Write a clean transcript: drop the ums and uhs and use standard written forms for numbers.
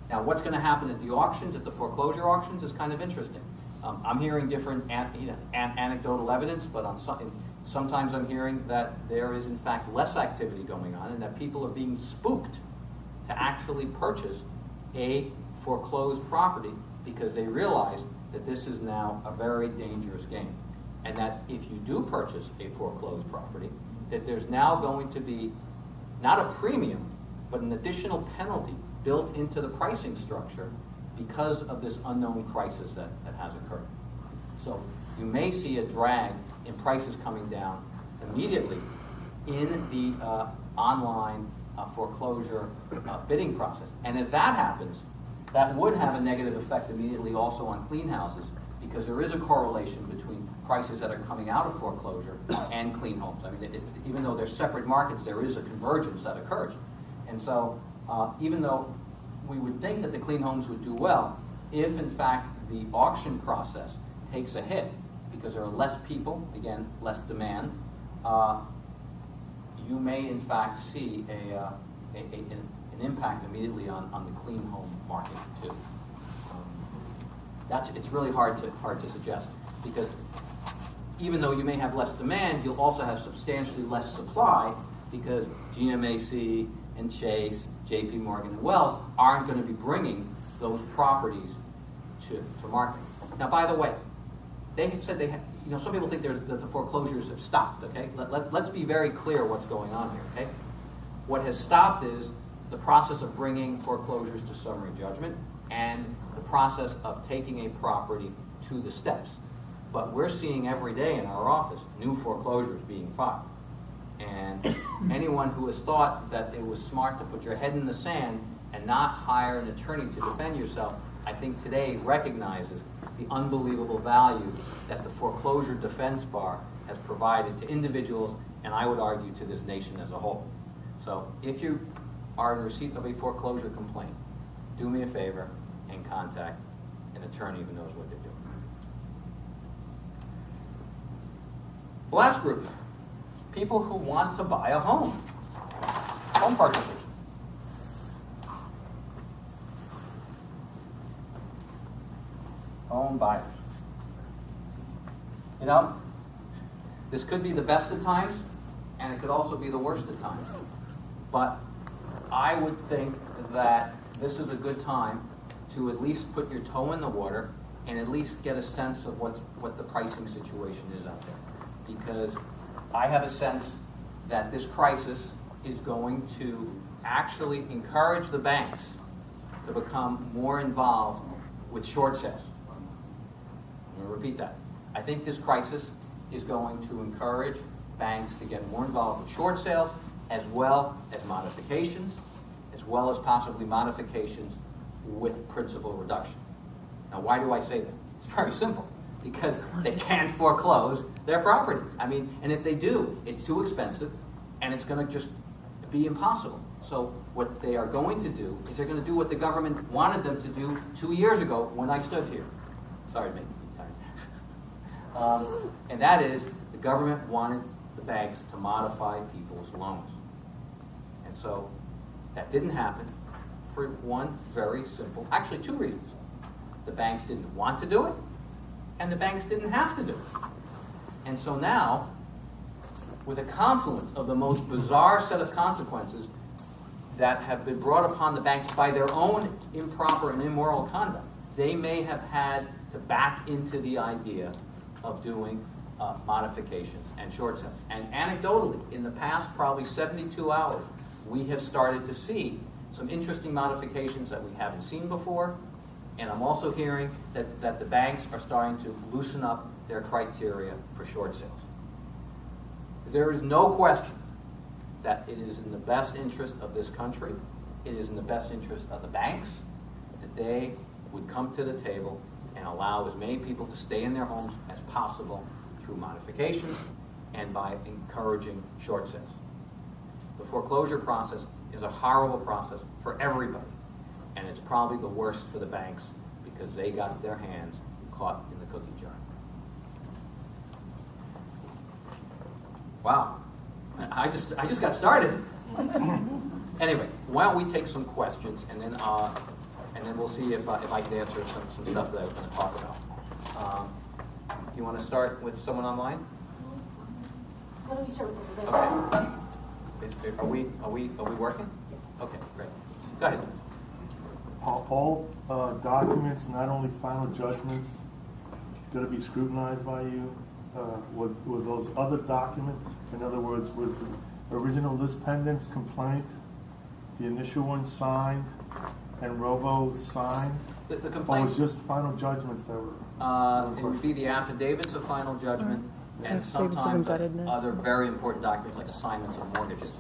Now, what's going to happen at the auctions, at the foreclosure auctions, is kind of interesting. I'm hearing different anecdotal evidence, but sometimes I'm hearing that there is, in fact, less activity going on and that people are being spooked to actually purchase a foreclosed property because they realize that this is now a very dangerous game. And that if you do purchase a foreclosed property, that there's now going to be not a premium, but an additional penalty built into the pricing structure because of this unknown crisis that has occurred. So you may see a drag in prices coming down immediately in the online foreclosure bidding process. And if that happens, that would have a negative effect immediately also on clean houses, because there is a correlation between prices that are coming out of foreclosure and clean homes. I mean, even though they're separate markets, there is a convergence that occurs. And so even though we would think that the clean homes would do well, if in fact the auction process takes a hit because there are less people, again, less demand, you may in fact see an impact immediately on the clean home market too. It's really hard to suggest, because even though you may have less demand, you'll also have substantially less supply, because GMAC and Chase, JPMorgan and Wells aren't going to be bringing those properties to market. Now, by the way, they had said some people think that the foreclosures have stopped, okay? Let's be very clear what's going on here, okay? What has stopped is the process of bringing foreclosures to summary judgment and the process of taking a property to the steps. But we're seeing every day in our office new foreclosures being filed. And anyone who has thought that it was smart to put your head in the sand and not hire an attorney to defend yourself, I think today recognizes the unbelievable value that the foreclosure defense bar has provided to individuals, and I would argue to this nation as a whole. So if you are in receipt of a foreclosure complaint, do me a favor and contact an attorney who knows what they're doing. The last group, people who want to buy a home purchasers. Home buyers. This could be the best of times, and it could also be the worst of times. But I would think that this is a good time to at least put your toe in the water and at least get a sense of what the pricing situation is out there. Because I have a sense that this crisis is going to actually encourage the banks to become more involved with short sales. I'm going to repeat that. I think this crisis is going to encourage banks to get more involved with short sales, as well as modifications, as well as possibly modifications with principal reduction. Now, why do I say that? It's very simple. Because they can't foreclose their properties. I mean, and if they do, it's too expensive, and it's going to just be impossible. So what they are going to do is they're going to do what the government wanted them to do 2 years ago when I stood here. Sorry to make you tired. And that is, the government wanted the banks to modify people's loans. And so that didn't happen for one very simple, actually two reasons. The banks didn't want to do it, and the banks didn't have to do it. And so now, with a confluence of the most bizarre set of consequences that have been brought upon the banks by their own improper and immoral conduct, they may have had to back into the idea of doing modifications and short sales. And anecdotally, in the past probably 72 hours, we have started to see some interesting modifications that we haven't seen before. And I'm also hearing that the banks are starting to loosen up their criteria for short sales. There is no question that it is in the best interest of this country, it is in the best interest of the banks, that they would come to the table and allow as many people to stay in their homes as possible through modifications and by encouraging short sales. The foreclosure process is a horrible process for everybody. And it's probably the worst for the banks because they got their hands caught in the cookie jar. Wow, I just got started. Anyway, why don't we take some questions, and then and then we'll see if I can answer some stuff that I was going to talk about. You want to start with someone online? Why don't we start with the Okay. Are we working? Okay, great. Go ahead. Are all documents, not only final judgments, going to be scrutinized by you? Were those other documents, in other words, was the original list pendants complaint, the initial one signed, and robo signed? The Or complaint, was just final judgments that were? it would be the affidavits of final judgment and Affidavits of sometimes indebtedness. other very important documents like assignments of mortgages.